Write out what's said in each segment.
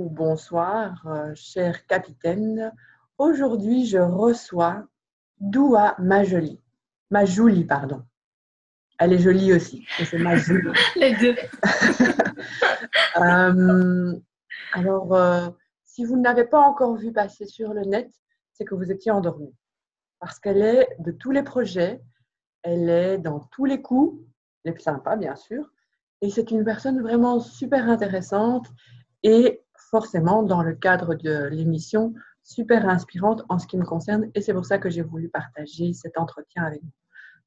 ou bonsoir, cher capitaine. Aujourd'hui, je reçois Doua Majoli. Majouli, pardon. Elle est jolie aussi, mais c'est Majouli. Les deux. Euh, alors, si vous ne l'avez pas encore vu passer sur le net, c'est que vous étiez endormi. Parce qu'elle est de tous les projets, elle est dans tous les coups, les plus sympas bien sûr, et c'est une personne vraiment super intéressante et forcément dans le cadre de l'émission super inspirante en ce qui me concerne, et c'est pour ça que j'ai voulu partager cet entretien avec vous.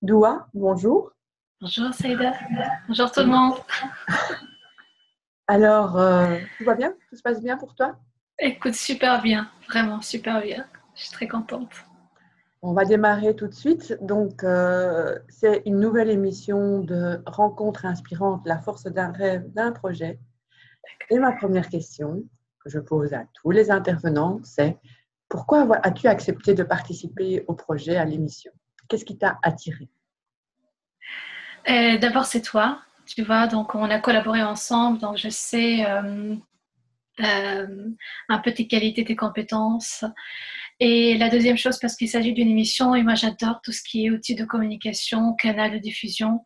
Doua, bonjour. Bonjour Saïda. Bonjour tout le monde. Alors, tout va bien? Tout se passe bien pour toi? Écoute, super bien. Vraiment super bien. Je suis très contente. On va démarrer tout de suite. Donc, c'est une nouvelle émission de Rencontres inspirantes, la force d'un rêve, d'un projet. Et ma première question que je pose à tous les intervenants, c'est pourquoi as-tu accepté de participer au projet, à l'émission? Qu'est-ce qui t'a attiré? D'abord, c'est toi. Tu vois, donc on a collaboré ensemble. Donc je sais un peu tes qualités, tes compétences. Et la deuxième chose, parce qu'il s'agit d'une émission et moi j'adore tout ce qui est outils de communication, canal de diffusion.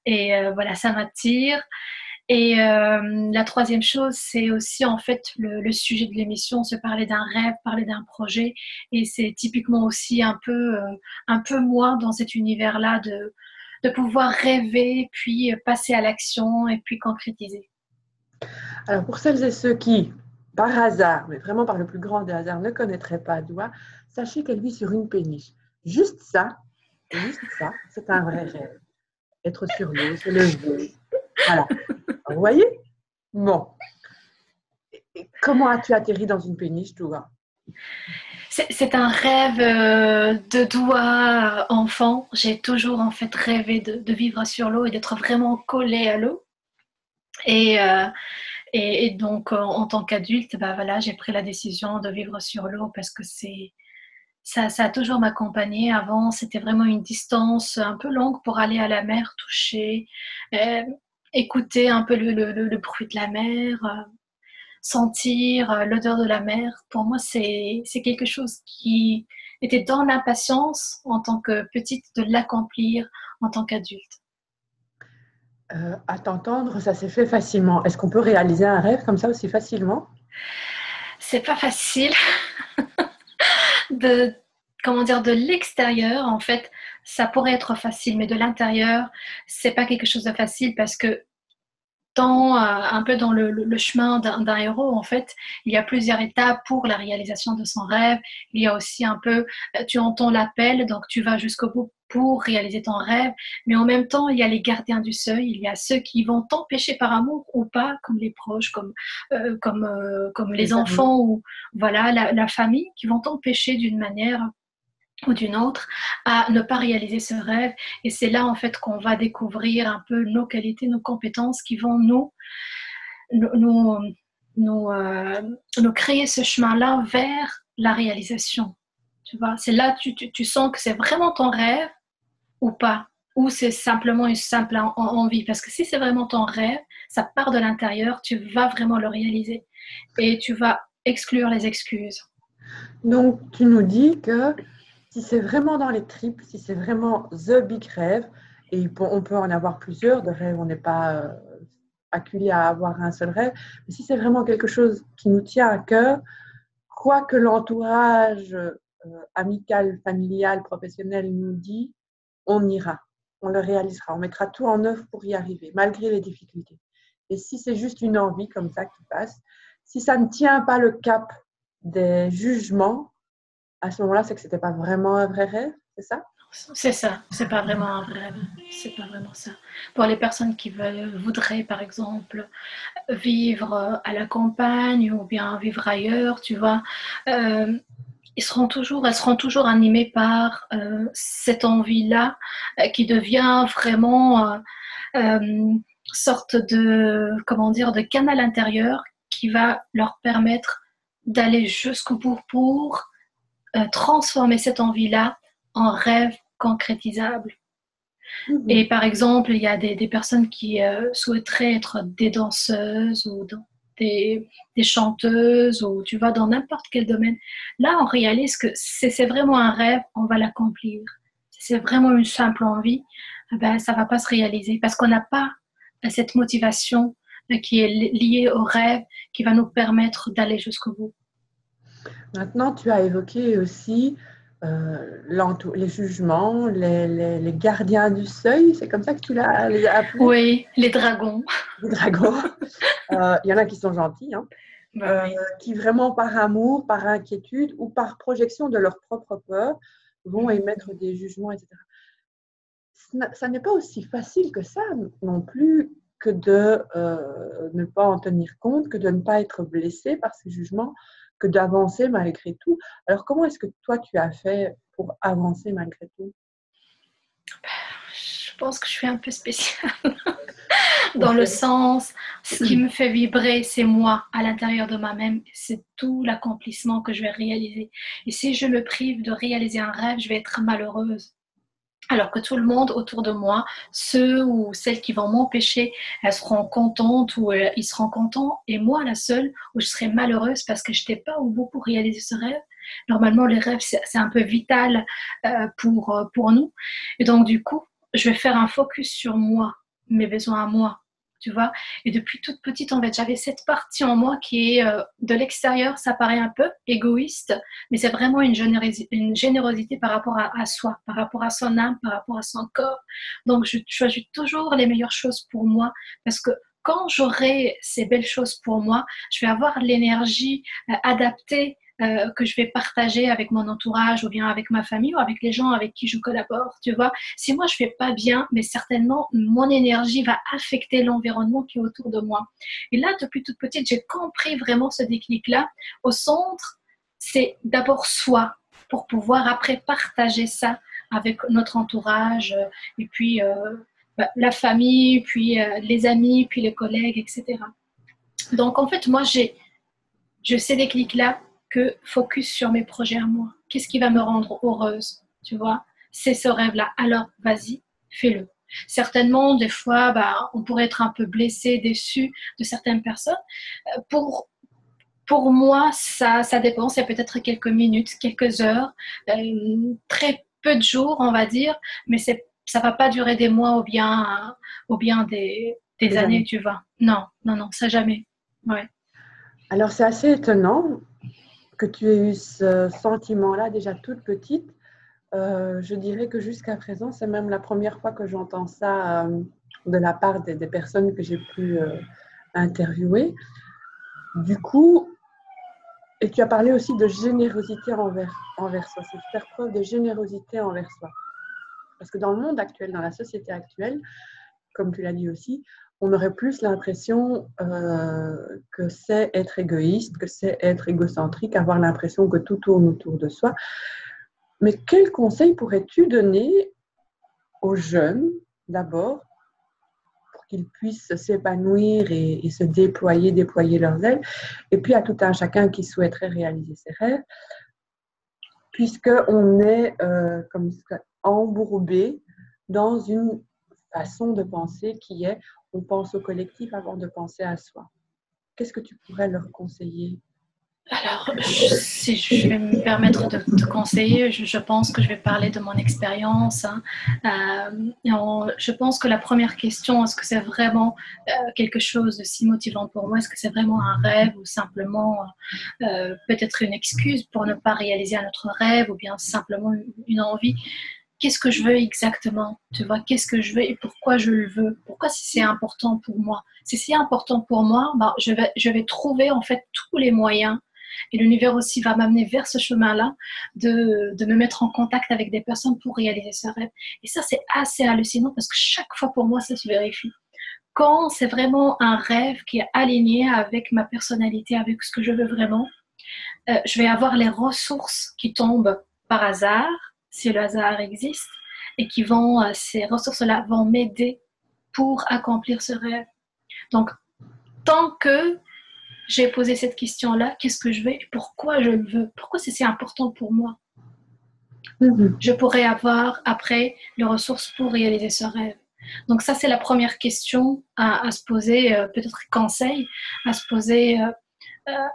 Et voilà, ça m'attire. Et la troisième chose, c'est aussi en fait le sujet de l'émission, se parler d'un rêve, parler d'un projet. Et c'est typiquement aussi un peu moi dans cet univers-là de pouvoir rêver, puis passer à l'action et puis concrétiser. Alors, pour celles et ceux qui, par hasard, mais vraiment par le plus grand des hasards, ne connaîtraient pas Doua, sachez qu'elle vit sur une péniche. Juste ça, c'est un vrai rêve. Être sur l'eau, se lever. Voilà. Vous voyez? Bon. Et comment as-tu atterri dans une péniche, Doua? C'est un rêve de Doua enfant. J'ai toujours en fait rêvé de vivre sur l'eau et d'être vraiment collée à l'eau. Et, euh, et donc en tant qu'adulte, bah voilà, j'ai pris la décision de vivre sur l'eau parce que ça a toujours m'accompagné. Avant, c'était vraiment une distance un peu longue pour aller à la mer, toucher, euh, écouter un peu le bruit de la mer, sentir l'odeur de la mer. Pour moi, c'est quelque chose qui était dans l'impatience en tant que petite de l'accomplir en tant qu'adulte. À t'entendre, ça s'est fait facilement. Est-ce qu'on peut réaliser un rêve comme ça aussi facilement? C'est pas facile de comment dire de l'extérieur en fait ça pourrait être facile mais de l'intérieur c'est pas quelque chose de facile parce que un peu dans le chemin d'un héros, en fait, il y a plusieurs étapes pour la réalisation de son rêve. Il y a aussi un peu, tu entends l'appel, donc tu vas jusqu'au bout pour réaliser ton rêve, mais en même temps, il y a les gardiens du seuil, il y a ceux qui vont t'empêcher par amour ou pas, comme les proches, comme les Les amis. enfants ou voilà la famille, qui vont t'empêcher d'une manière ou d'une autre à ne pas réaliser ce rêve. Et c'est là en fait qu'on va découvrir un peu nos qualités, nos compétences qui vont nous, nous créer ce chemin-là vers la réalisation. Tu vois, c'est là que tu sens que c'est vraiment ton rêve ou pas, ou c'est simplement une simple envie. Parce que si c'est vraiment ton rêve, ça part de l'intérieur, tu vas vraiment le réaliser et tu vas exclure les excuses. Donc, tu nous dis que si c'est vraiment dans les tripes, si c'est vraiment the big rêve, et on peut en avoir plusieurs de rêves, on n'est pas acculé à avoir un seul rêve, mais si c'est vraiment quelque chose qui nous tient à cœur, quoi que l'entourage amical, familial, professionnel nous dit, on ira, on le réalisera, on mettra tout en œuvre pour y arriver, malgré les difficultés. Et si c'est juste une envie comme ça qui passe, si ça ne tient pas le cap des jugements, à ce moment-là, c'est que ce n'était pas vraiment un vrai rêve, c'est ça? C'est ça, c'est pas vraiment un vrai rêve, c'est pas vraiment ça. Pour les personnes qui voudraient, par exemple, vivre à la campagne ou bien vivre ailleurs, tu vois, euh, elles seront toujours animées par cette envie-là qui devient vraiment sorte de, comment dire, de canal intérieur qui va leur permettre d'aller jusqu'au bout pour transformer cette envie-là en rêve concrétisable. Mhm. Et par exemple, il y a des personnes qui souhaiteraient être des danseuses ou des chanteuses ou tu vas dans n'importe quel domaine. Là, on réalise que c'est vraiment un rêve, on va l'accomplir. Si c'est vraiment une simple envie, ben, ça ne va pas se réaliser parce qu'on n'a pas cette motivation qui est liée au rêve qui va nous permettre d'aller jusqu'au bout. Maintenant, tu as évoqué aussi les jugements, les gardiens du seuil, c'est comme ça que tu l'as appelé? Oui, les dragons. Les dragons. Il y en a qui sont gentils, hein, Oui. qui vraiment par amour, par inquiétude ou par projection de leur propre peur vont émettre des jugements, etc. Ça n'est pas aussi facile que ça non plus que de ne pas en tenir compte, que de ne pas être blessé par ces jugements, que d'avancer malgré tout. Alors, comment est-ce que toi, tu as fait pour avancer malgré tout? Je pense que je suis un peu spéciale dans le sens, ce qui me fait vibrer, c'est moi à l'intérieur de moi-même, c'est tout l'accomplissement que je vais réaliser. Et si je me prive de réaliser un rêve, je vais être malheureuse. Alors que tout le monde autour de moi, ceux ou celles qui vont m'empêcher, elles seront contentes ou ils seront contents. Et moi, la seule où je serai malheureuse parce que je n'étais pas au bout pour réaliser ce rêve. Normalement, les rêves, c'est un peu vital pour nous. Et donc, du coup, je vais faire un focus sur moi, mes besoins à moi. Tu vois, et depuis toute petite, en fait, j'avais cette partie en moi qui est de l'extérieur, ça paraît un peu égoïste, mais c'est vraiment une générosité par rapport à soi, par rapport à son âme, par rapport à son corps. Donc, je choisis toujours les meilleures choses pour moi parce que quand j'aurai ces belles choses pour moi, je vais avoir l'énergie adaptée que je vais partager avec mon entourage ou bien avec ma famille ou avec les gens avec qui je collabore, tu vois. Si moi je fais pas bien, mais certainement mon énergie va affecter l'environnement qui est autour de moi. Et là, depuis toute petite, j'ai compris vraiment ce déclic-là. Au centre, c'est d'abord soi pour pouvoir après partager ça avec notre entourage et puis la famille, puis les amis, puis les collègues, etc. Donc en fait, moi je ces déclics-là que focus sur mes projets à moi. Qu'est-ce qui va me rendre heureuse, tu vois? C'est ce rêve-là. Alors, vas-y, fais-le. Certainement, des fois, on pourrait être un peu blessé, déçu de certaines personnes. Pour moi, ça dépend. C'est peut-être quelques minutes, quelques heures, très peu de jours, on va dire, mais ça ne va pas durer des mois ou bien des années, tu vois. Non, non, non, ça jamais. Ouais. Alors, c'est assez étonnant que tu aies eu ce sentiment-là déjà toute petite. Je dirais que jusqu'à présent, c'est même la première fois que j'entends ça de la part des personnes que j'ai pu interviewer. Du coup, et tu as parlé aussi de générosité envers soi. C'est faire preuve de générosité envers soi. Parce que dans le monde actuel, dans la société actuelle, comme tu l'as dit aussi, on aurait plus l'impression que c'est être égoïste, que c'est être égocentrique, avoir l'impression que tout tourne autour de soi. Mais quel conseil pourrais-tu donner aux jeunes, d'abord, pour qu'ils puissent s'épanouir et se déployer leurs ailes, et puis à tout un chacun qui souhaiterait réaliser ses rêves, puisqu'on est comme embourbé dans une façon de penser qui est on pense au collectif avant de penser à soi. Qu'est-ce que tu pourrais leur conseiller? Alors, si je vais me permettre de te conseiller, je pense que je vais parler de mon expérience. Hein. Je pense que la première question, est-ce que c'est vraiment quelque chose de si motivant pour moi? Est-ce que c'est vraiment un rêve ou simplement peut-être une excuse pour ne pas réaliser un autre rêve ou bien simplement une envie? Qu'est-ce que je veux exactement? Tu vois, qu'est-ce que je veux et pourquoi je le veux? Pourquoi si c'est important pour moi? Si c'est important pour moi, je vais trouver en fait tous les moyens et l'univers aussi va m'amener vers ce chemin-là de me mettre en contact avec des personnes pour réaliser ce rêve. Et ça, c'est assez hallucinant parce que chaque fois pour moi, ça se vérifie. Quand c'est vraiment un rêve qui est aligné avec ma personnalité, avec ce que je veux vraiment, je vais avoir les ressources qui tombent par hasard, si le hasard existe, et ces ressources-là vont m'aider pour accomplir ce rêve. Donc, tant que j'ai posé cette question-là, qu'est-ce que je veux et pourquoi je le veux? Pourquoi c'est si important pour moi? Je pourrais avoir après les ressources pour réaliser ce rêve. Donc ça, c'est la première question à se poser, peut-être conseil à se poser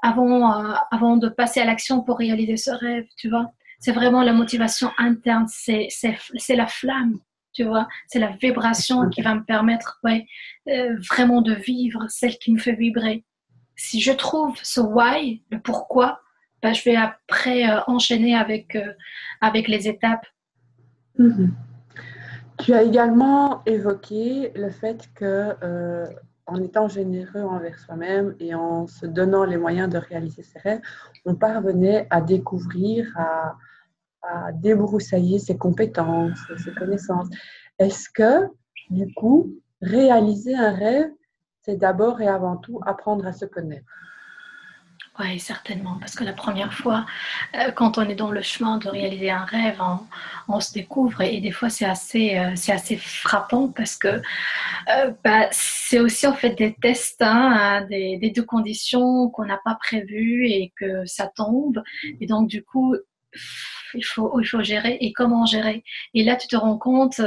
avant de passer à l'action pour réaliser ce rêve, tu vois. C'est vraiment la motivation interne, c'est la flamme, tu vois. C'est la vibration qui va me permettre vraiment de vivre, celle qui me fait vibrer. Si je trouve ce why, le pourquoi, ben, je vais après enchaîner avec les étapes. Mhm. Tu as également évoqué le fait que, en étant généreux envers soi-même et en se donnant les moyens de réaliser ses rêves, on parvenait à découvrir, à débroussailler ses compétences, ses connaissances. Est-ce que, du coup, réaliser un rêve, c'est d'abord et avant tout apprendre à se connaître? Oui, certainement, parce que la première fois, quand on est dans le chemin de réaliser un rêve, on se découvre et des fois c'est assez frappant parce que c'est aussi en fait des tests, hein, des deux conditions qu'on n'a pas prévues et que ça tombe. Et donc du coup, il faut gérer et comment gérer. Et là, tu te rends compte,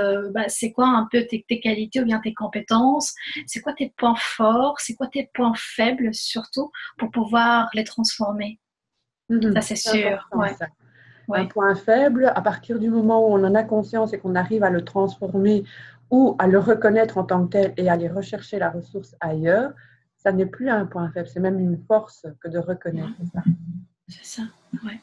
c'est quoi un peu tes qualités ou bien tes compétences, c'est quoi tes points forts, c'est quoi tes points faibles surtout pour pouvoir les transformer. Ça, c'est C'est sûr. important, Ouais, ça. Un ouais. point faible, à partir du moment où on en a conscience et qu'on arrive à le transformer ou à le reconnaître en tant que tel et à aller rechercher la ressource ailleurs, ça n'est plus un point faible, c'est même une force que de reconnaître ça. C'est ça. Ouais.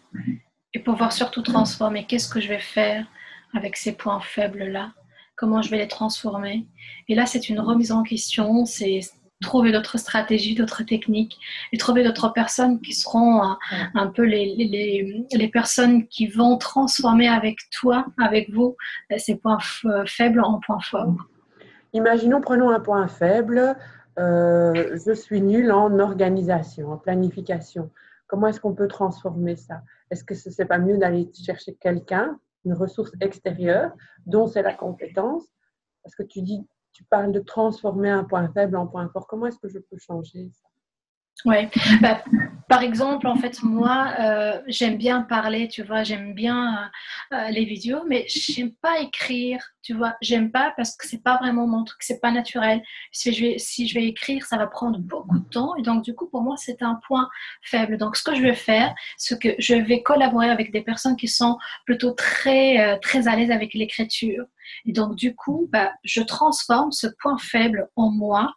Et pouvoir surtout transformer. Qu'est-ce que je vais faire avec ces points faibles-là? Comment je vais les transformer? Et là, c'est une remise en question, c'est trouver d'autres stratégies, d'autres techniques, et trouver d'autres personnes qui seront un peu les personnes qui vont transformer avec toi, avec vous, ces points faibles en points forts. Imaginons, prenons un point faible, je suis nulle en organisation, en planification. Comment est-ce qu'on peut transformer ça? Est-ce que ce n'est pas mieux d'aller chercher quelqu'un, une ressource extérieure, dont c'est la compétence? Parce que tu parles de transformer un point faible en point fort. Comment est-ce que je peux changer ça? Ouais. Bah, par exemple, en fait, moi, j'aime bien parler, tu vois, j'aime bien les vidéos, mais j'aime pas écrire, tu vois. J'aime pas parce que c'est pas vraiment mon truc, c'est pas naturel. Si je vais écrire, ça va prendre beaucoup de temps, et donc du coup, pour moi, c'est un point faible. Donc, ce que je vais faire, c'est que je vais collaborer avec des personnes qui sont plutôt très à l'aise avec l'écriture. Et donc, du coup, je transforme ce point faible en moi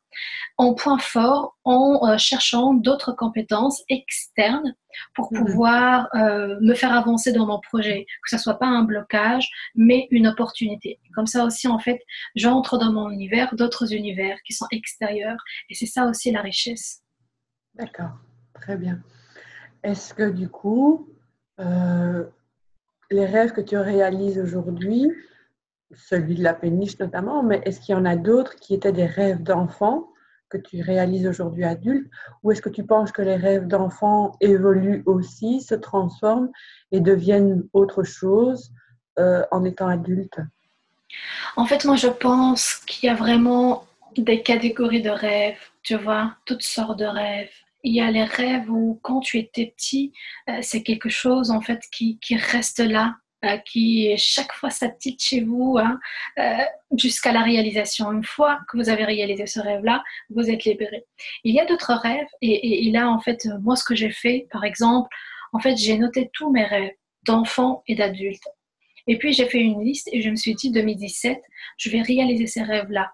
en point fort en cherchant d'autres compétences externes pour pouvoir me faire avancer dans mon projet, que ce soit pas un blocage, mais une opportunité. Comme ça aussi, en fait, j'entre dans mon univers, d'autres univers qui sont extérieurs, et c'est ça aussi la richesse. D'accord, très bien. Est-ce que du coup, euh, les rêves que tu réalises aujourd'hui, celui de la péniche notamment, mais est-ce qu'il y en a d'autres qui étaient des rêves d'enfant que tu réalises aujourd'hui adulte, ou est-ce que tu penses que les rêves d'enfant évoluent aussi, se transforment et deviennent autre chose en étant adulte? En fait, moi, je pense qu'il y a vraiment des catégories de rêves, tu vois, toutes sortes de rêves. Il y a les rêves où, quand tu étais petit, c'est quelque chose, en fait, qui reste là, qui, chaque fois, ça tilte chez vous, hein, jusqu'à la réalisation. Une fois que vous avez réalisé ce rêve-là, vous êtes libéré. Il y a d'autres rêves, et là, en fait, moi, ce que j'ai fait, par exemple, en fait, j'ai noté tous mes rêves d'enfants et d'adultes. Et puis, j'ai fait une liste et je me suis dit, 2017, je vais réaliser ces rêves-là.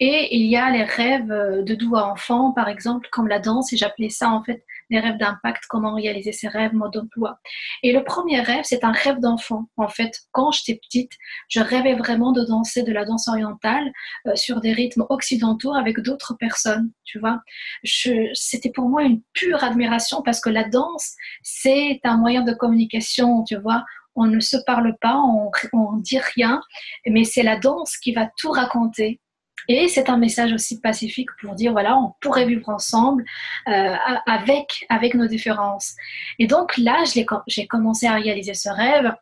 Et il y a les rêves de doux à enfant, par exemple, comme la danse, et j'appelais ça en fait les rêves d'impact, comment réaliser ses rêves, mode emploi. Et le premier rêve, c'est un rêve d'enfant. En fait, quand j'étais petite, je rêvais vraiment de danser de la danse orientale sur des rythmes occidentaux avec d'autres personnes, tu vois. C'était pour moi une pure admiration parce que la danse, c'est un moyen de communication, tu vois. On ne se parle pas, on dit rien, mais c'est la danse qui va tout raconter. Et c'est un message aussi pacifique pour dire, voilà, on pourrait vivre ensemble avec nos différences. Et donc là, j'ai commencé à réaliser ce rêve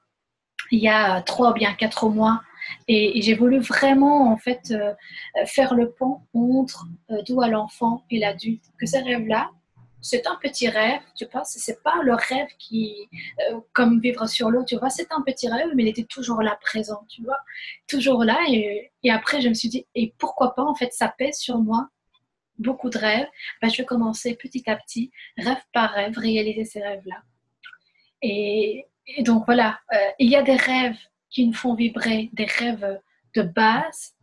il y a 3 ou bien 4 mois. Et j'ai voulu vraiment, en fait, faire le pont entre d'où à l'enfant et l'adulte. Que ce rêve-là, c'est un petit rêve, tu vois, c'est pas le rêve qui, comme vivre sur l'eau, tu vois, c'est un petit rêve, mais il était toujours là, présent, tu vois, toujours là. Et après, je me suis dit, et pourquoi pas, en fait, ça pèse sur moi, beaucoup de rêves. Ben, je vais commencer petit à petit, rêve par rêve, réaliser ces rêves-là. Et donc voilà, il y a des rêves qui nous font vibrer, des rêves de base,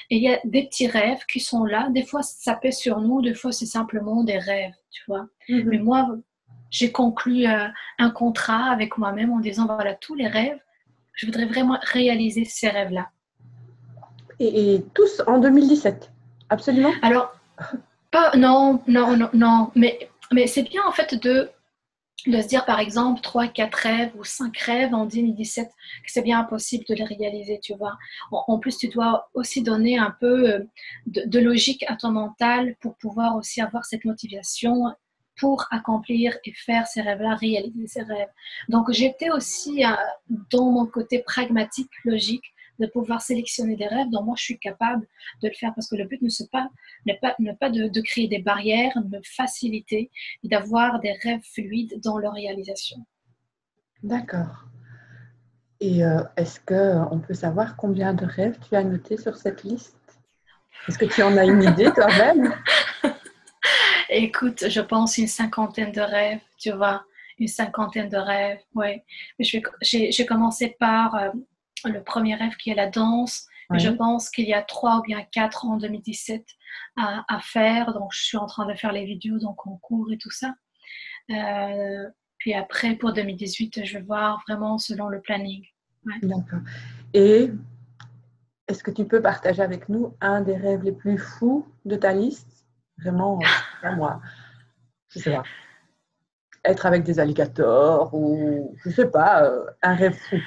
et il y a des petits rêves qui sont là. Des fois, ça pèse sur nous, des fois, c'est simplement des rêves, tu vois. Mais Mhm. moi, j'ai conclu un contrat avec moi-même en disant, voilà, tous les rêves, je voudrais vraiment réaliser ces rêves-là. Et tous en 2017. Absolument. Alors, pas, non, non, non, non, mais c'est bien en fait de se dire par exemple 3, 4 rêves ou 5 rêves en 2017, que c'est bien impossible de les réaliser, tu vois. En plus, tu dois aussi donner un peu de logique à ton mental pour pouvoir aussi avoir cette motivation pour accomplir et faire ces rêves-là, réaliser ces rêves. Donc, j'étais aussi dans mon côté pragmatique, logique, de pouvoir sélectionner des rêves dont moi je suis capable de le faire parce que le but n'est pas de créer des barrières, de faciliter et d'avoir des rêves fluides dans leur réalisation. D'accord. Et est-ce qu'on peut savoir combien de rêves tu as notés sur cette liste? Est-ce que tu en as une idée toi-même? Écoute, je pense une cinquantaine de rêves, tu vois, une cinquantaine de rêves, ouais. J'ai commencé par le premier rêve qui est la danse, mais je Oui. pense qu'il y a 3 ou bien 4 en 2017 à faire, donc je suis en train de faire les vidéos, donc en cours et tout ça. Euh, Puis après, pour 2018, je vais voir vraiment selon le planning. Ouais. D'accord. Et est-ce que tu peux partager avec nous un des rêves les plus fous de ta liste? Vraiment, je sais pas moi, je sais pas, être avec des alligators ou je sais pas, un rêve fou.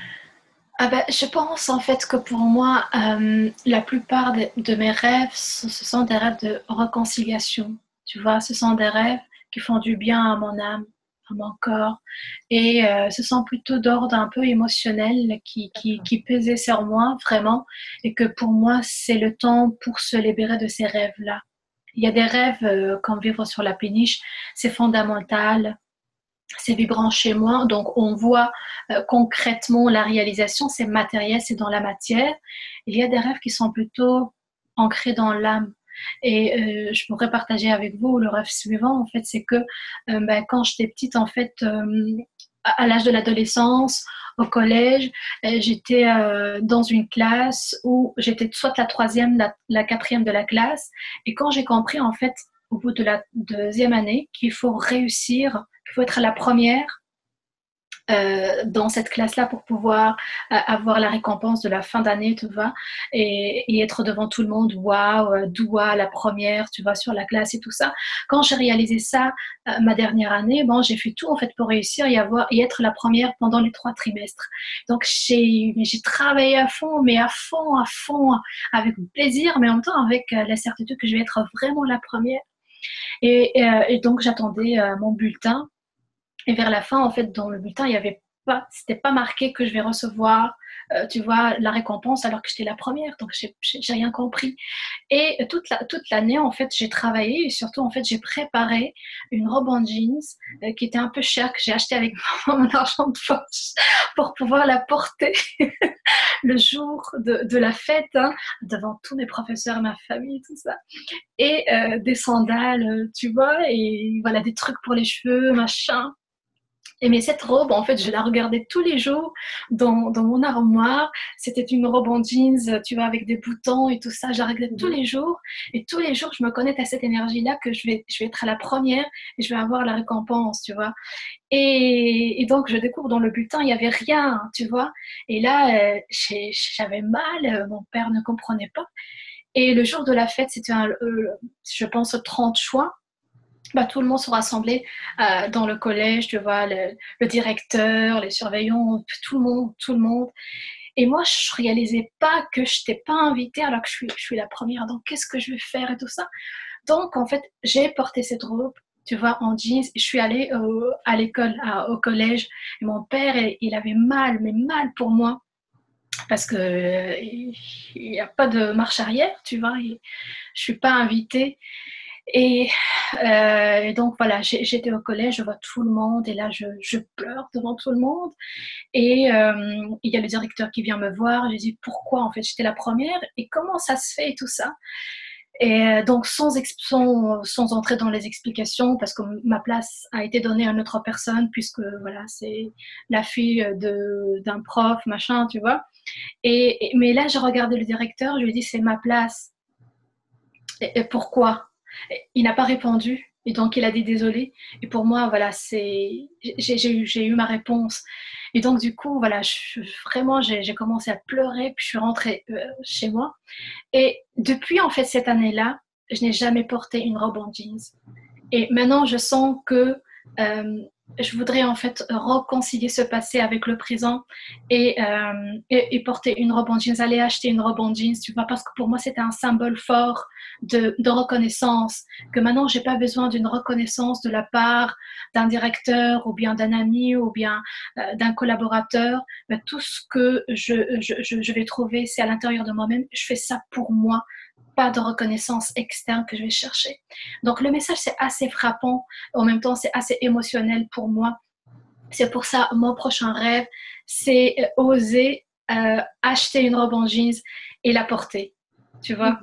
Ah ben, je pense en fait que pour moi, la plupart de mes rêves, ce sont des rêves de réconciliation. Tu vois, ce sont des rêves qui font du bien à mon âme, à mon corps. Et ce sont plutôt d'ordre un peu émotionnel qui pesaient sur moi vraiment. Et que pour moi, c'est le temps pour se libérer de ces rêves-là. Il y a des rêves comme vivre sur la péniche, c'est fondamental, c'est vibrant chez moi. Donc, on voit concrètement la réalisation, c'est matériel, c'est dans la matière. Il y a des rêves qui sont plutôt ancrés dans l'âme. Et je pourrais partager avec vous le rêve suivant, en fait, c'est que quand j'étais petite, en fait, à l'âge de l'adolescence, au collège, j'étais dans une classe où j'étais soit la troisième, la quatrième de la classe. Et quand j'ai compris, en fait, au bout de la deuxième année, qu'il faut réussir, qu'il faut être la première dans cette classe-là pour pouvoir avoir la récompense de la fin d'année, tu vois, et être devant tout le monde, waouh, Doua, la première, tu vois, sur la classe et tout ça. Quand j'ai réalisé ça, ma dernière année, bon, j'ai fait tout en fait pour réussir et être la première pendant les 3 trimestres. Donc j'ai travaillé à fond, avec plaisir, mais en même temps avec la certitude que je vais être vraiment la première. Et donc j'attendais mon bulletin. Et vers la fin, en fait, dans le bulletin, il y avait pas, c'était pas marqué que je vais recevoir, tu vois, la récompense alors que j'étais la première. Donc, j'ai rien compris. Et toute l'année, en fait, j'ai travaillé et surtout, en fait, j'ai préparé une robe en jeans qui était un peu chère, que j'ai acheté avec mon argent de poche pour pouvoir la porter le jour de la fête, hein, devant tous mes professeurs, ma famille, tout ça. Et des sandales, tu vois, et voilà, des trucs pour les cheveux, machin. Et mais cette robe, en fait, je la regardais tous les jours dans mon armoire. C'était une robe en jeans, tu vois, avec des boutons et tout ça. Je la regardais tous Mhm. les jours. Et tous les jours, je me connecte à cette énergie-là que je vais être à la première et je vais avoir la récompense, tu vois. Et donc, je découvre dans le bulletin, il n'y avait rien, tu vois. Et là, j'avais mal, mon père ne comprenait pas. Et le jour de la fête, c'était, je pense, 30 juin. Bah, tout le monde se rassemblait dans le collège, tu vois, le directeur, les surveillants, tout le monde, tout le monde. Et moi, je réalisais pas que je n'étais pas invitée alors que je suis la première. Donc, qu'est-ce que je vais faire et tout ça. Donc, en fait, j'ai porté cette robe, tu vois, en jeans. Je suis allée à l'école, au collège. Et mon père, il avait mal, mais mal pour moi. Parce que il n'y a pas de marche arrière, tu vois. Je suis pas invitée. Et donc voilà, j'étais au collège, je vois tout le monde et là je pleure devant tout le monde. Et il y a le directeur qui vient me voir. Je dis pourquoi en fait j'étais la première et comment ça se fait et tout ça. Et donc sans entrer dans les explications, parce que ma place a été donnée à une autre personne, puisque voilà, c'est la fille d'un prof, machin, tu vois. Mais là, j'ai regardé le directeur, je lui ai dit c'est ma place. Et pourquoi? Il n'a pas répondu. Et donc, il a dit désolé. Et pour moi, voilà, j'ai eu ma réponse. Et donc, du coup, voilà, vraiment, j'ai commencé à pleurer, puis je suis rentrée chez moi. Et depuis, en fait, cette année-là, je n'ai jamais porté une robe en jeans. Et maintenant, je sens que euh, je voudrais en fait réconcilier ce passé avec le présent et porter une robe en jeans, aller acheter une robe en jeans, tu vois, parce que pour moi, c'était un symbole fort de reconnaissance, que maintenant, j'ai pas besoin d'une reconnaissance de la part d'un directeur ou bien d'un ami ou bien d'un collaborateur. Mais tout ce que je vais trouver, c'est à l'intérieur de moi-même. Je fais ça pour moi, pas de reconnaissance externe que je vais chercher. Donc le message, c'est assez frappant. En même temps, c'est assez émotionnel pour moi. C'est pour ça, mon prochain rêve, c'est oser acheter une robe en jeans et la porter. Tu vois?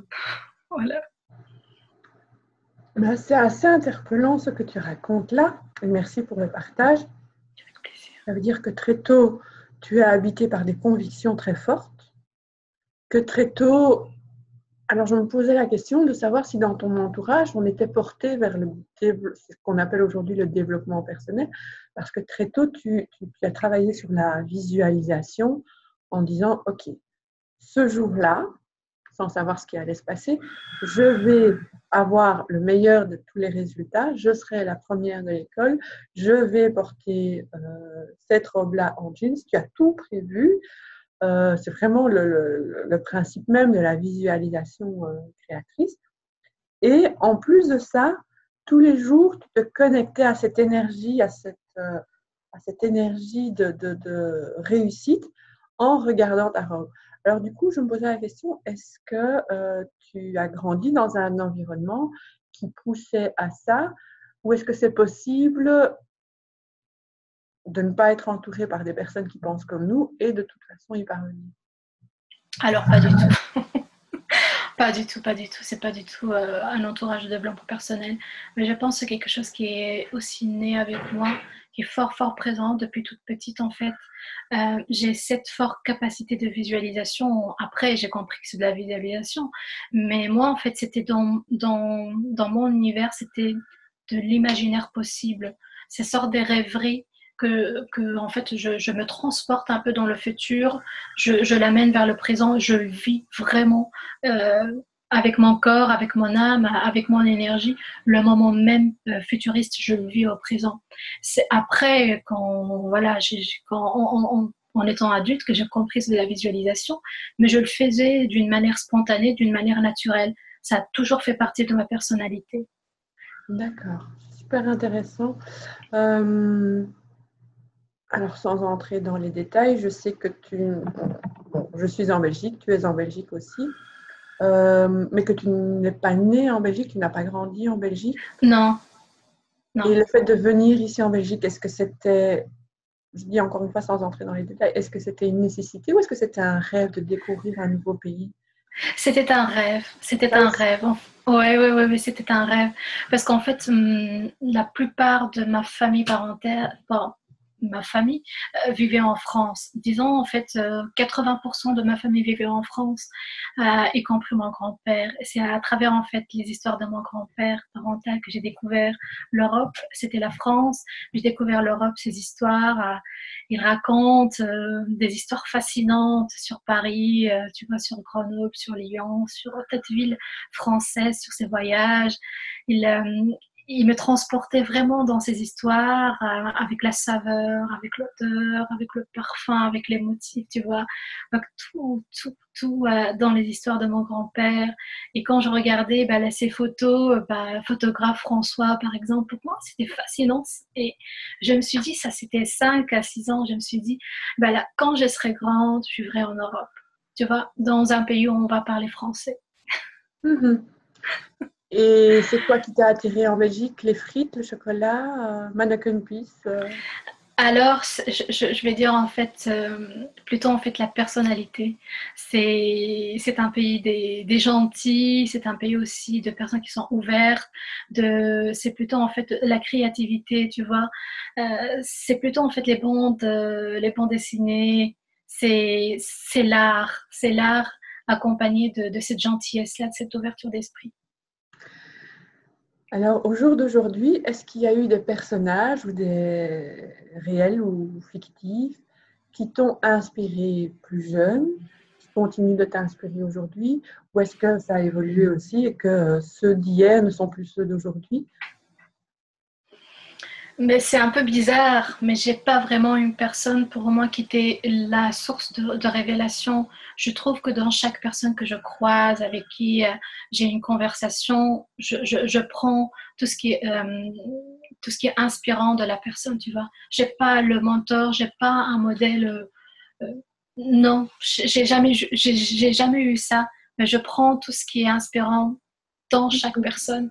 Voilà. Ben, c'est assez interpellant ce que tu racontes là. Et merci pour le partage. Avec plaisir. Ça veut dire que très tôt, tu es habité par des convictions très fortes. Que très tôt, alors je me posais la question de savoir si dans ton entourage, on était porté vers ce qu'on appelle aujourd'hui le développement personnel. Parce que très tôt, tu as travaillé sur la visualisation en disant, OK, ce jour-là, sans savoir ce qui allait se passer, je vais avoir le meilleur de tous les résultats, je serai la première de l'école, je vais porter cette robe-là en jeans, tu as tout prévu. C'est vraiment le principe même de la visualisation créatrice. Et en plus de ça, tous les jours, tu te connectais à cette énergie, à cette énergie de réussite en regardant ta robe. Alors du coup, je me posais la question, est-ce que tu as grandi dans un environnement qui poussait à ça, ou est-ce que c'est possible de ne pas être entouré par des personnes qui pensent comme nous et de toute façon y parvenir? Alors, pas du tout. Pas du tout, pas du tout. C'est pas du tout un entourage de développement personnel. Mais je pense que c'est quelque chose qui est aussi né avec moi, qui est fort, fort présent depuis toute petite en fait. J'ai cette forte capacité de visualisation. Après, j'ai compris que c'est de la visualisation. Mais moi, en fait, c'était dans mon univers, c'était de l'imaginaire possible. C'est sorte des rêveries que en fait, je me transporte un peu dans le futur. Je l'amène vers le présent. Je vis vraiment avec mon corps, avec mon âme, avec mon énergie, le moment même futuriste, je le vis au présent. C'est après, quand, voilà, en étant adulte, que j'ai compris de la visualisation, mais je le faisais d'une manière spontanée, d'une manière naturelle. Ça a toujours fait partie de ma personnalité. D'accord, super intéressant. Alors, sans entrer dans les détails, je sais que je suis en Belgique, tu es en Belgique aussi, mais que tu n'es pas né en Belgique, tu n'as pas grandi en Belgique. Non, non. Et le fait de venir ici en Belgique, est-ce que c'était, je dis encore une fois sans entrer dans les détails, est-ce que c'était une nécessité ou est-ce que c'était un rêve de découvrir un nouveau pays? C'était un rêve. C'était Ça un aussi. rêve. Ouais, ouais, ouais, mais c'était un rêve. Parce qu'en fait, la plupart de ma famille parentale, bon, ma famille vivait en France. Disons, en fait, 80% de ma famille vivait en France, y compris mon grand-père. Et c'est à travers, en fait, les histoires de mon grand-père parental que j'ai découvert l'Europe. C'était la France. J'ai découvert l'Europe, ses histoires. Il raconte des histoires fascinantes sur Paris, tu vois, sur Grenoble, sur Lyon, sur cette ville française, sur ses voyages. Il, euh, il me transportait vraiment dans ces histoires, avec la saveur, avec l'odeur, avec le parfum, avec les motifs, tu vois. Donc tout dans les histoires de mon grand-père. Et quand je regardais ces photos, photographe François, par exemple, pour moi, c'était fascinant. Et je me suis dit, ça c'était 5 à 6 ans, je me suis dit, là, quand je serai grande, je vivrai en Europe. Tu vois, dans un pays où on va parler français. Mhm. Et c'est quoi qui t'a attiré en Belgique? Les frites, le chocolat, Manneken-Pis Alors, je vais dire en fait, plutôt en fait la personnalité. C'est un pays des gentils, c'est un pays aussi de personnes qui sont ouvertes, c'est plutôt en fait la créativité, tu vois. C'est plutôt en fait les bandes dessinées, c'est l'art accompagné de cette gentillesse-là, de cette ouverture d'esprit. Alors, au jour d'aujourd'hui, est-ce qu'il y a eu des personnages ou des réels ou fictifs qui t'ont inspiré plus jeune, qui continuent de t'inspirer aujourd'hui, ou est-ce que ça a évolué aussi et que ceux d'hier ne sont plus ceux d'aujourd'hui? Mais c'est un peu bizarre, mais j'ai pas vraiment une personne pour moi qui était la source de révélation. Je trouve que dans chaque personne que je croise, avec qui j'ai une conversation, je prends tout ce qui est inspirant de la personne, tu vois. J'ai pas le mentor, j'ai pas un modèle. Euh, non, j'ai jamais eu ça. Mais je prends tout ce qui est inspirant dans chaque personne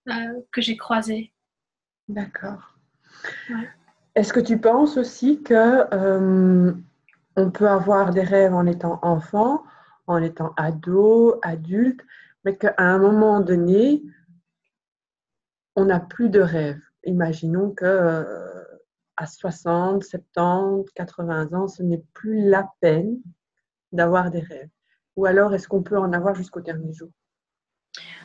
que j'ai croisée. D'accord. Ouais. Est-ce que tu penses aussi que on peut avoir des rêves en étant enfant, en étant ado, adulte, mais qu'à un moment donné, on n'a plus de rêve. Imaginons que à 60, 70, 80 ans, ce n'est plus la peine d'avoir des rêves. Ou alors, est-ce qu'on peut en avoir jusqu'au dernier jour?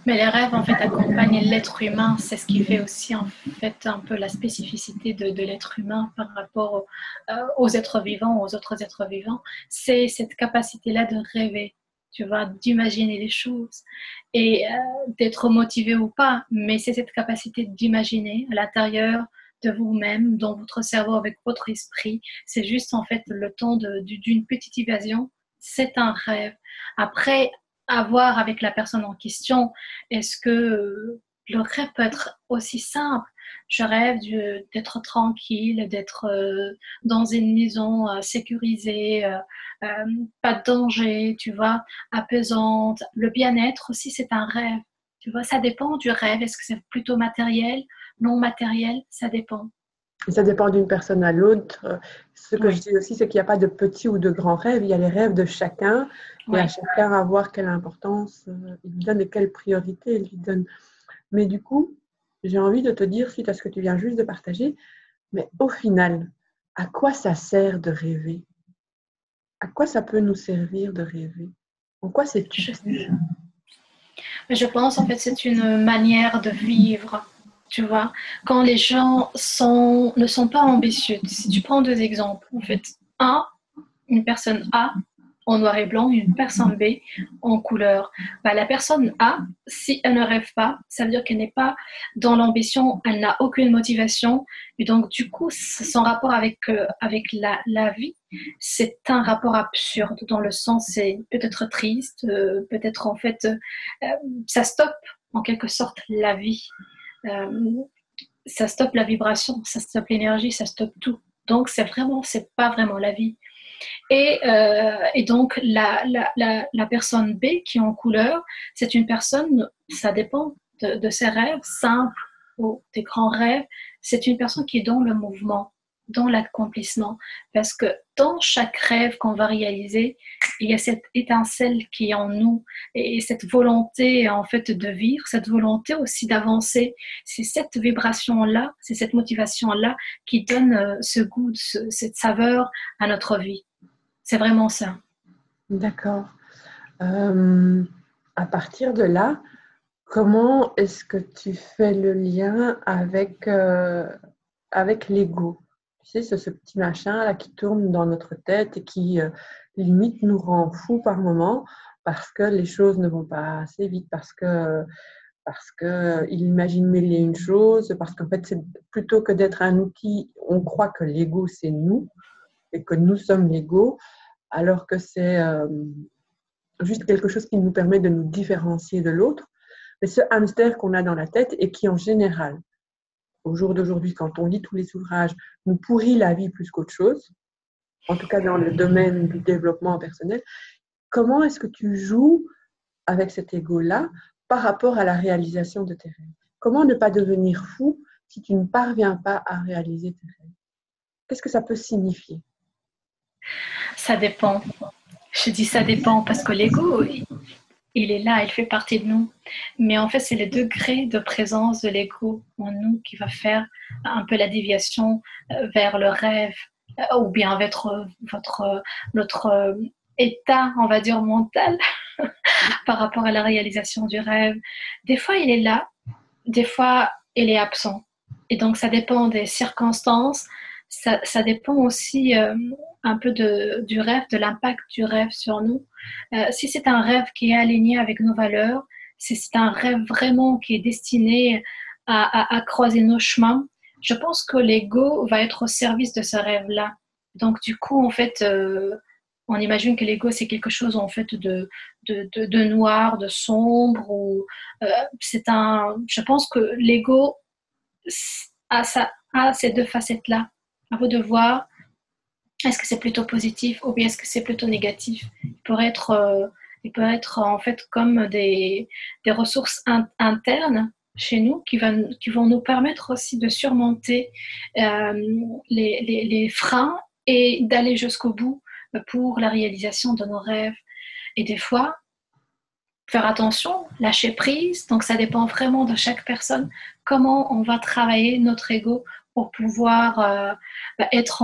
Mais les rêves, en fait, accompagnent l'être humain. C'est ce qui fait aussi, en fait, un peu la spécificité de l'être humain par rapport aux êtres vivants, aux autres êtres vivants. C'est cette capacité-là de rêver, tu vois, d'imaginer les choses et d'être motivé ou pas. Mais c'est cette capacité d'imaginer à l'intérieur de vous-même, dans votre cerveau, avec votre esprit. C'est juste, en fait, le temps d'une petite évasion. C'est un rêve. Après, à voir avec la personne en question. Est-ce que le rêve peut être aussi simple? Je rêve d'être tranquille, d'être dans une maison sécurisée, pas de danger, tu vois, apaisante. Le bien-être aussi, c'est un rêve. Tu vois, ça dépend du rêve. Est-ce que c'est plutôt matériel, non matériel? Ça dépend. Et ça dépend d'une personne à l'autre. Ce que je Oui, dis aussi, c'est qu'il n'y a pas de petits ou de grands rêves. Il y a les rêves de chacun et à oui. chacun à voir quelle importance il lui donne et quelle priorité il lui donne. Mais du coup, j'ai envie de te dire, suite à ce que tu viens juste de partager, mais au final, à quoi ça sert de rêver? À quoi ça peut nous servir de rêver? En quoi c'est Je, utile? je pense en fait c'est une manière de vivre. Tu vois, quand les gens ne sont pas ambitieux. Si tu prends deux exemples, en fait, un, une personne A en noir et blanc, une personne B en couleur. Bah, la personne A, si elle ne rêve pas, ça veut dire qu'elle n'est pas dans l'ambition, elle n'a aucune motivation. Et donc, du coup, son rapport avec la vie, c'est un rapport absurde dans le sens, c'est peut-être triste, peut-être en fait, ça stoppe en quelque sorte la vie. Euh, Ça stoppe la vibration, ça stoppe l'énergie, ça stoppe tout. Donc, c'est pas vraiment la vie. Et donc, la personne B qui est en couleur, c'est une personne, ça dépend de ses rêves simples ou des grands rêves, c'est une personne qui est dans le mouvement, dans l'accomplissement. Parce que dans chaque rêve qu'on va réaliser, il y a cette étincelle qui est en nous et cette volonté en fait de vivre, cette volonté aussi d'avancer. C'est cette vibration-là, c'est cette motivation-là qui donne ce goût, cette saveur à notre vie. C'est vraiment ça. D'accord. Euh, à partir de là, comment est-ce que tu fais le lien avec l'ego? Tu sais, c'est ce petit machin là qui tourne dans notre tête et qui limite nous rend fous par moment parce que les choses ne vont pas assez vite, parce que il imagine mille et une choses, parce qu'en fait, c'est plutôt que d'être un outil, on croit que l'ego c'est nous et que nous sommes l'ego, alors que c'est juste quelque chose qui nous permet de nous différencier de l'autre. Mais ce hamster qu'on a dans la tête et qui, en général, au jour d'aujourd'hui, quand on lit tous les ouvrages, nous pourrit la vie plus qu'autre chose, en tout cas dans le domaine du développement personnel, comment est-ce que tu joues avec cet ego-là par rapport à la réalisation de tes rêves? Comment ne pas devenir fou si tu ne parviens pas à réaliser tes rêves? Qu'est-ce que ça peut signifier? Ça dépend. Je dis ça dépend parce que l'ego, il est là, il fait partie de nous. Mais en fait, c'est les degrés de présence de l'ego en nous qui va faire un peu la déviation vers le rêve ou bien notre état, on va dire, mental par rapport à la réalisation du rêve. Des fois, il est là, des fois, il est absent. Et donc, ça dépend des circonstances. Ça dépend aussi un peu du rêve, de l'impact du rêve sur nous. Si c'est un rêve qui est aligné avec nos valeurs, si c'est un rêve vraiment qui est destiné à croiser nos chemins, je pense que l'ego va être au service de ce rêve-là. Donc, du coup, en fait, on imagine que l'ego, c'est quelque chose en fait de noir, de sombre. Ou, je pense que l'ego a ces deux facettes-là. À vous de voir, est-ce que c'est plutôt positif ou bien est-ce que c'est plutôt négatif? Il peut être en fait comme des ressources internes chez nous qui vont nous permettre aussi de surmonter les freins et d'aller jusqu'au bout pour la réalisation de nos rêves. Et des fois, faire attention, lâcher prise. Donc, ça dépend vraiment de chaque personne, comment on va travailler notre ego pour pouvoir être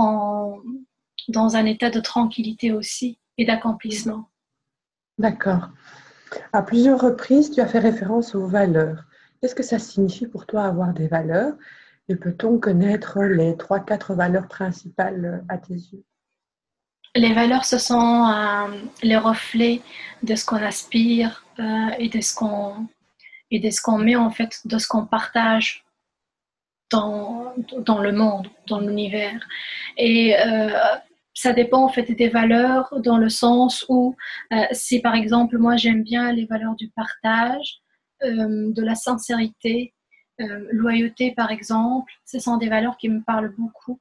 dans un état de tranquillité aussi et d'accomplissement. D'accord. À plusieurs reprises, tu as fait référence aux valeurs. Qu'est-ce que ça signifie pour toi avoir des valeurs? Et peut-on connaître les 3-4 valeurs principales à tes yeux? Les valeurs, ce sont les reflets de ce qu'on aspire et de ce qu'on met en fait, de ce qu'on partage dans le monde, dans l'univers. Et ça dépend en fait des valeurs dans le sens où si par exemple moi j'aime bien les valeurs du partage, de la sincérité, loyauté par exemple, ce sont des valeurs qui me parlent beaucoup.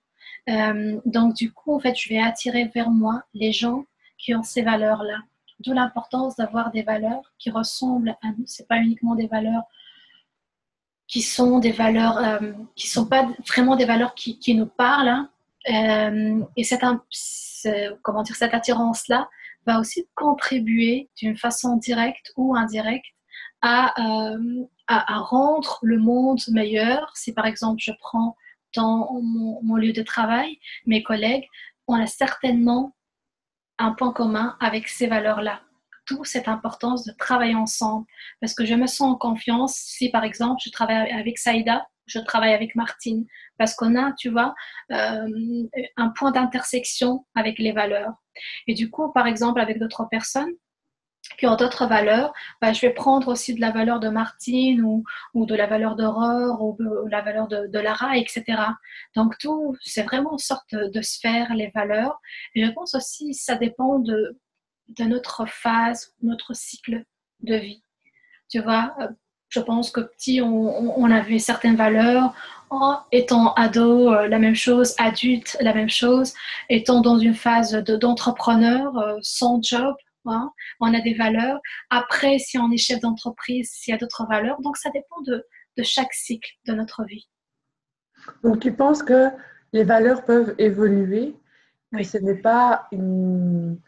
Donc du coup en fait je vais attirer vers moi les gens qui ont ces valeurs-là. D'où l'importance d'avoir des valeurs qui ressemblent à nous. C'est pas uniquement des valeurs qui sont des valeurs qui sont pas vraiment des valeurs qui nous parlent. Hein. Et comment dire, cette attirance-là va aussi contribuer d'une façon directe ou indirecte à rendre le monde meilleur. Si par exemple je prends dans mon lieu de travail, mes collègues, on a certainement un point commun avec ces valeurs-là. D'où cette importance de travailler ensemble. Parce que je me sens en confiance si, par exemple, je travaille avec Saïda, je travaille avec Martine. Parce qu'on a, tu vois, un point d'intersection avec les valeurs. Et du coup, par exemple, avec d'autres personnes qui ont d'autres valeurs, je vais prendre aussi de la valeur de Martine ou de la valeur d'Aurore ou de la valeur de Lara, etc. Donc tout, c'est vraiment une sorte de sphère, les valeurs. Et je pense aussi ça dépend de notre phase, notre cycle de vie. Tu vois, je pense que petit, on avait certaines valeurs. Étant ado, la même chose. Adulte, la même chose. Étant dans une phase d'entrepreneur, sans job, hein, on a des valeurs. Après, si on est chef d'entreprise, s'il y a d'autres valeurs. Donc, ça dépend de chaque cycle de notre vie. Donc, tu penses que les valeurs peuvent évoluer, que Oui. ce n'est pas une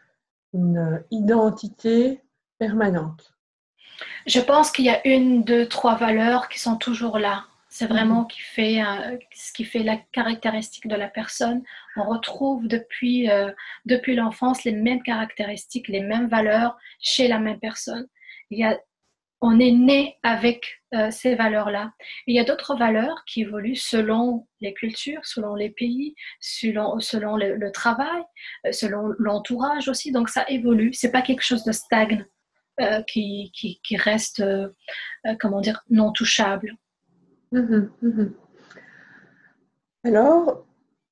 identité permanente? Je pense qu'il y a 1, 2, 3 valeurs qui sont toujours là. C'est vraiment ce qui fait la caractéristique de la personne. On retrouve depuis l'enfance les mêmes caractéristiques, les mêmes valeurs chez la même personne. On est né avec ces valeurs-là. Il y a d'autres valeurs qui évoluent selon les cultures, selon les pays, selon le travail, selon l'entourage aussi. Donc ça évolue. C'est pas quelque chose de stagne. Qui reste, comment dire, non touchable. Mhm, mhm. Alors,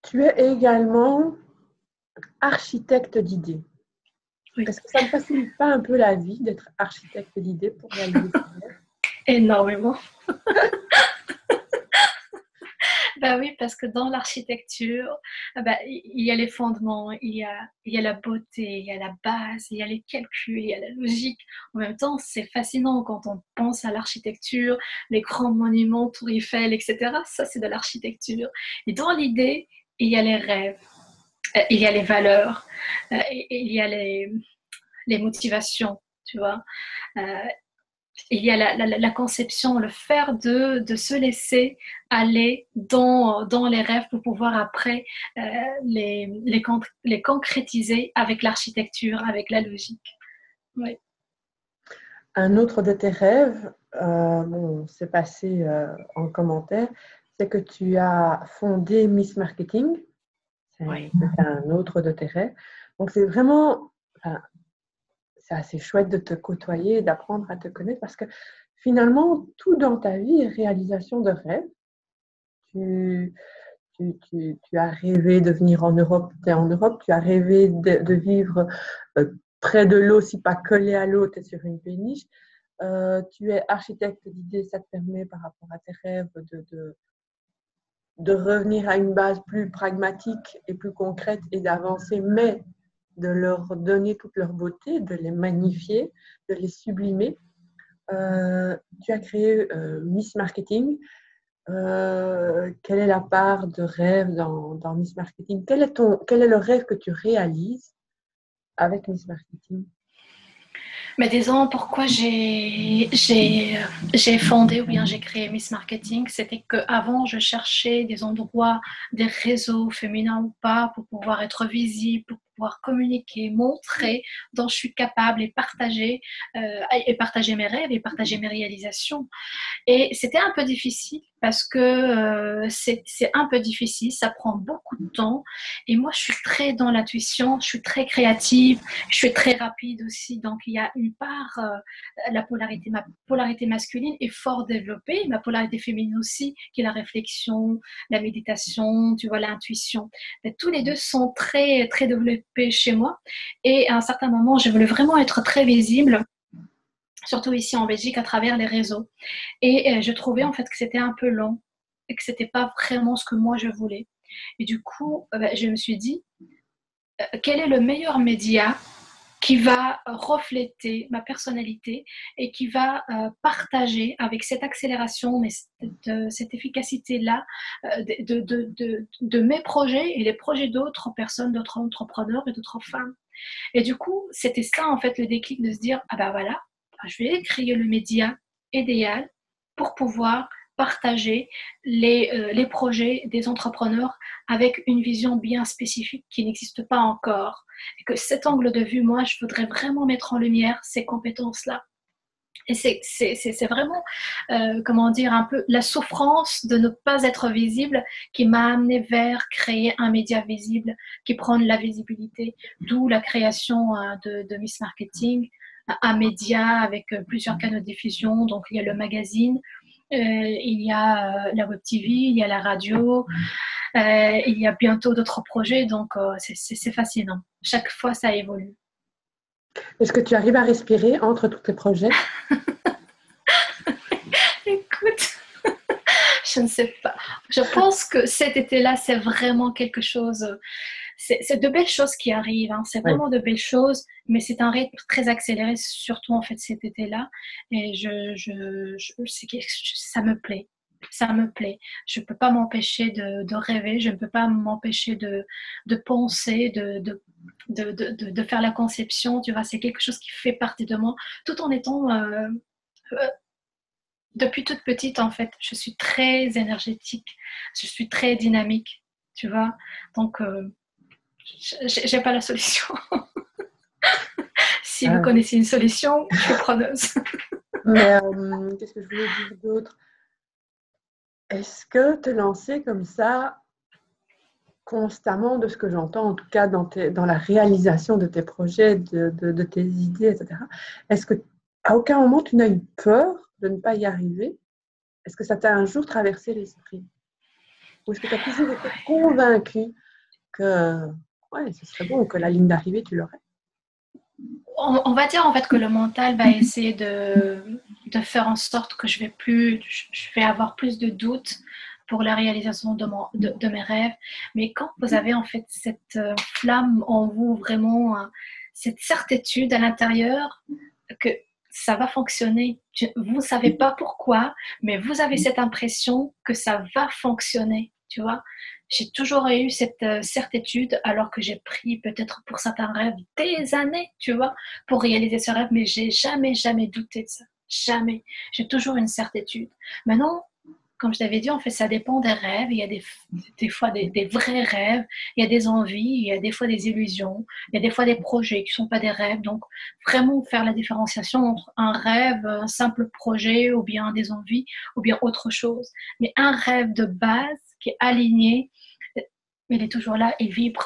tu es également architecte d'idées. Oui. Est-ce que ça ne facilite pas un peu la vie d'être architecte d'idées pour réaliser ses rêves? Énormément. Bah oui, parce que dans l'architecture, il y a les fondements, il y a la beauté, il y a la base, il y a les calculs, il y a la logique. En même temps, c'est fascinant quand on pense à l'architecture, les grands monuments, Tour Eiffel, etc. Ça, c'est de l'architecture. Et dans l'idée, il y a les rêves, il y a les valeurs, il y a les motivations, tu vois. Euh, il y a la conception, le faire de se laisser aller dans les rêves pour pouvoir après les concrétiser avec l'architecture, avec la logique. Oui. Un autre de tes rêves, bon, c'est passé en commentaire, c'est que tu as fondé Miss Marketing. Oui. C'est un autre de tes rêves. Donc, c'est vraiment, enfin, c'est assez chouette de te côtoyer, d'apprendre à te connaître parce que finalement, tout dans ta vie est réalisation de rêves. Tu, tu as rêvé de venir en Europe, tu es en Europe, tu as rêvé de vivre près de l'eau, si pas collé à l'eau, tu es sur une péniche. Tu es architecte d'idées, ça te permet par rapport à tes rêves de revenir à une base plus pragmatique et plus concrète et d'avancer, mais de leur donner toute leur beauté, de les magnifier, de les sublimer. Tu as créé Miss Marketing. Quelle est la part de rêve dans Miss Marketing? Quel est le rêve que tu réalises avec Miss Marketing? Mais disons, pourquoi j'ai fondé ou bien j'ai créé Miss Marketing, c'était qu'avant, je cherchais des endroits, des réseaux féminins ou pas, pour pouvoir être visible, pour pouvoir communiquer, montrer dont je suis capable et partager mes rêves et partager mes réalisations. Et c'était un peu difficile parce que c'est un peu difficile, ça prend beaucoup de temps. Et moi, je suis très dans l'intuition, je suis très créative, je suis très rapide aussi. Donc, il y a une part, ma polarité masculine est fort développée, ma polarité féminine aussi, qui est la réflexion, la méditation, tu vois, l'intuition. Mais tous les deux sont très, très développés chez moi. Et à un certain moment, je voulais vraiment être très visible, surtout ici en Belgique, à travers les réseaux. Et je trouvais en fait que c'était un peu long et que c'était pas vraiment ce que moi je voulais. Et du coup, je me suis dit, quel est le meilleur média qui va refléter ma personnalité et qui va partager avec cette accélération, mais cette efficacité-là de mes projets et les projets d'autres personnes, d'autres entrepreneurs et d'autres femmes. Et du coup, c'était ça en fait le déclic de se dire, ah ben voilà, je vais créer le média idéal pour pouvoir partager les projets des entrepreneurs avec une vision bien spécifique qui n'existe pas encore. Et que cet angle de vue, moi, je voudrais vraiment mettre en lumière ces compétences-là. Et c'est vraiment, comment dire, un peu la souffrance de ne pas être visible qui m'a amené vers créer un média visible qui prend la visibilité, d'où la création de Miss Marketing, un média avec plusieurs canaux de diffusion. Donc, il y a le magazine, il y a la web TV, il y a la radio, il y a bientôt d'autres projets. Donc, c'est fascinant. Chaque fois, ça évolue. Est-ce que tu arrives à respirer entre tous tes projets? Écoute, je ne sais pas. Je pense que cet été-là, c'est vraiment quelque chose. C'est de belles choses qui arrivent. Hein. C'est Oui. vraiment de belles choses, mais c'est un rythme très accéléré, surtout en fait cet été-là. Et ça me plaît. Ça me plaît. Je ne peux pas m'empêcher de rêver. Je ne peux pas m'empêcher de penser, de faire la conception. Tu vois, c'est quelque chose qui fait partie de moi, tout en étant depuis toute petite, en fait, je suis très énergétique, je suis très dynamique, tu vois. Donc, j'ai pas la solution. Si vous Ah, connaissez une solution, je suis preneuse. mais qu'est-ce que je voulais dire d'autre? Est-ce que te lancer comme ça constamment, de ce que j'entends, en tout cas dans la réalisation de tes projets, de tes idées, etc., est-ce que à aucun moment tu n'as eu peur de ne pas y arriver? Est-ce que ça t'a un jour traversé l'esprit? Ou est-ce que tu as toujours été convaincu que ouais, ce serait bon, que la ligne d'arrivée, tu l'aurais? On va dire en fait que le mental va essayer de faire en sorte que je vais avoir plus de doutes, pour la réalisation de mes rêves. Mais quand vous avez en fait cette flamme en vous, vraiment cette certitude à l'intérieur que ça va fonctionner. Vous ne savez pas pourquoi, mais vous avez cette impression que ça va fonctionner, tu vois. J'ai toujours eu cette certitude, alors que j'ai pris peut-être pour certains rêves des années, tu vois, pour réaliser ce rêve, mais j'ai jamais douté de ça. Jamais. J'ai toujours une certitude. Maintenant, comme je t'avais dit, en fait, ça dépend des rêves. Il y a des fois des vrais rêves, il y a des envies, il y a des fois des illusions, il y a des fois des projets qui ne sont pas des rêves. Donc, vraiment faire la différenciation entre un rêve, un simple projet, ou bien des envies, ou bien autre chose. Mais un rêve de base qui est aligné, il est toujours là, il vibre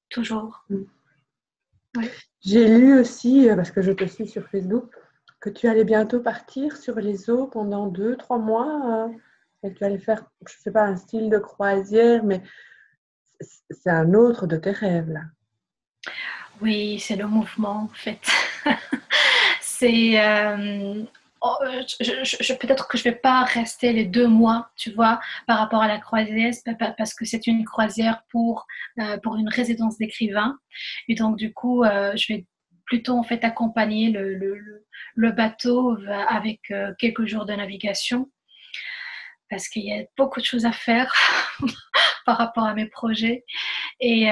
toujours. Oui. J'ai lu aussi, parce que je te suis sur Facebook, que tu allais bientôt partir sur les eaux pendant 2-3 mois. Et tu allais faire, je ne sais pas, un style de croisière, mais c'est un autre de tes rêves, là. Oui, c'est le mouvement, en fait. C'est... peut-être que je ne vais pas rester les 2 mois, tu vois, par rapport à la croisière, parce que c'est une croisière pour une résidence d'écrivain. Et donc, du coup, je vais plutôt en fait accompagner le bateau avec quelques jours de navigation, parce qu'il y a beaucoup de choses à faire par rapport à mes projets. Et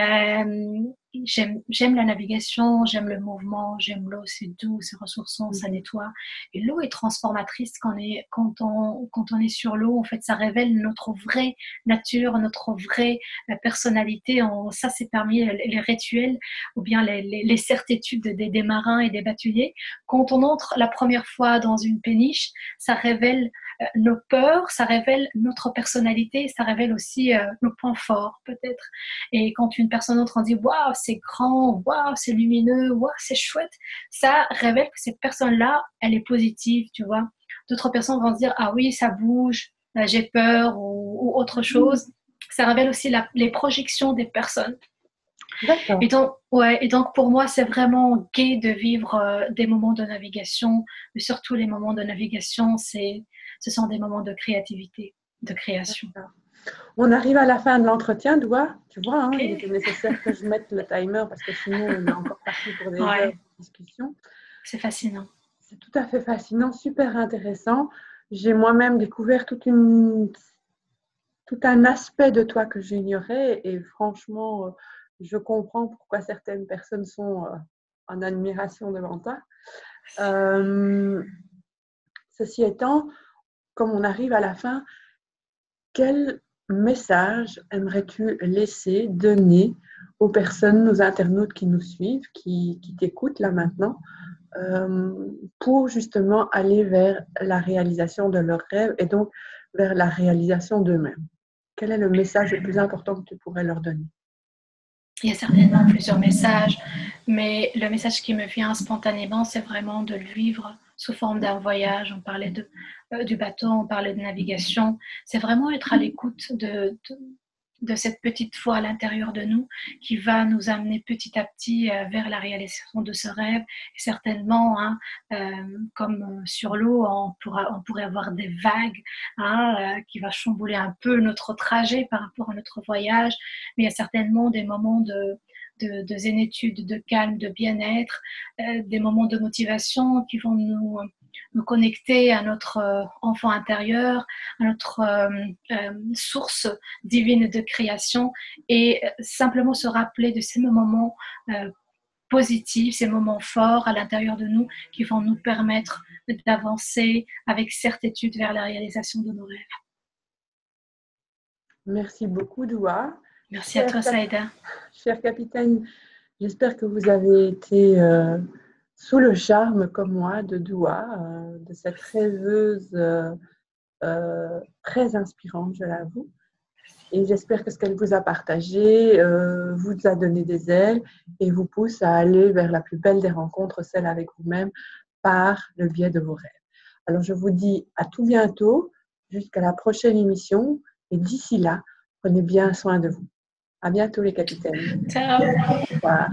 j'aime la navigation, j'aime le mouvement, j'aime l'eau, c'est doux, c'est ressourçant, ça nettoie. Et l'eau est transformatrice quand on est sur l'eau. En fait, ça révèle notre vraie nature, notre vraie personnalité. Ça, c'est parmi les rituels ou bien les certitudes des marins et des bateliers. Quand on entre la première fois dans une péniche, ça révèle nos peurs, ça révèle notre personnalité, ça révèle aussi nos points forts peut-être. Et quand une personne entre, on dit waouh, c'est grand, waouh, c'est lumineux, waouh, c'est chouette, ça révèle que cette personne-là, elle est positive, tu vois. D'autres personnes vont se dire ah oui, ça bouge, j'ai peur ou autre chose. Ça révèle aussi les projections des personnes. D'accord. Et donc pour moi, c'est vraiment gai de vivre des moments de navigation, mais surtout les moments de navigation, ce sont des moments de créativité, de création. D'accord. On arrive à la fin de l'entretien, Doua. Tu vois, Okay. Il était nécessaire que je mette le timer parce que sinon, on est encore parti pour des heures de discussion. C'est fascinant. C'est tout à fait fascinant, super intéressant. J'ai moi-même découvert tout un aspect de toi que j'ignorais et franchement, je comprends pourquoi certaines personnes sont en admiration devant toi. Ceci étant, comme on arrive à la fin, quel message aimerais-tu laisser, donner aux personnes, aux internautes qui nous suivent, qui t'écoutent là maintenant, pour justement aller vers la réalisation de leurs rêves et donc vers la réalisation d'eux-mêmes? Quel est le message le plus important que tu pourrais leur donner? Il y a certainement plusieurs messages, mais le message qui me vient spontanément, c'est vraiment de le vivre sous forme d'un voyage. On parlait du bateau, on parlait de navigation. C'est vraiment être à l'écoute de cette petite voix à l'intérieur de nous qui va nous amener petit à petit vers la réalisation de ce rêve. Et certainement, comme sur l'eau, on pourrait avoir des vagues qui va chambouler un peu notre trajet par rapport à notre voyage. Mais il y a certainement des moments de zénitude, de calme, de bien-être, des moments de motivation qui vont nous connecter à notre enfant intérieur, à notre source divine de création et simplement se rappeler de ces moments positifs, ces moments forts à l'intérieur de nous qui vont nous permettre d'avancer avec certitude vers la réalisation de nos rêves. Merci beaucoup, Doua. Merci à toi, Saïda. Cher capitaine, j'espère que vous avez été sous le charme, comme moi, de Doua, de cette rêveuse très inspirante, je l'avoue. Et j'espère que ce qu'elle vous a partagé vous a donné des ailes et vous pousse à aller vers la plus belle des rencontres, celle avec vous-même, par le biais de vos rêves. Alors, je vous dis à tout bientôt, jusqu'à la prochaine émission. Et d'ici là, prenez bien soin de vous. À bientôt, les capitaines. Ciao. Au revoir.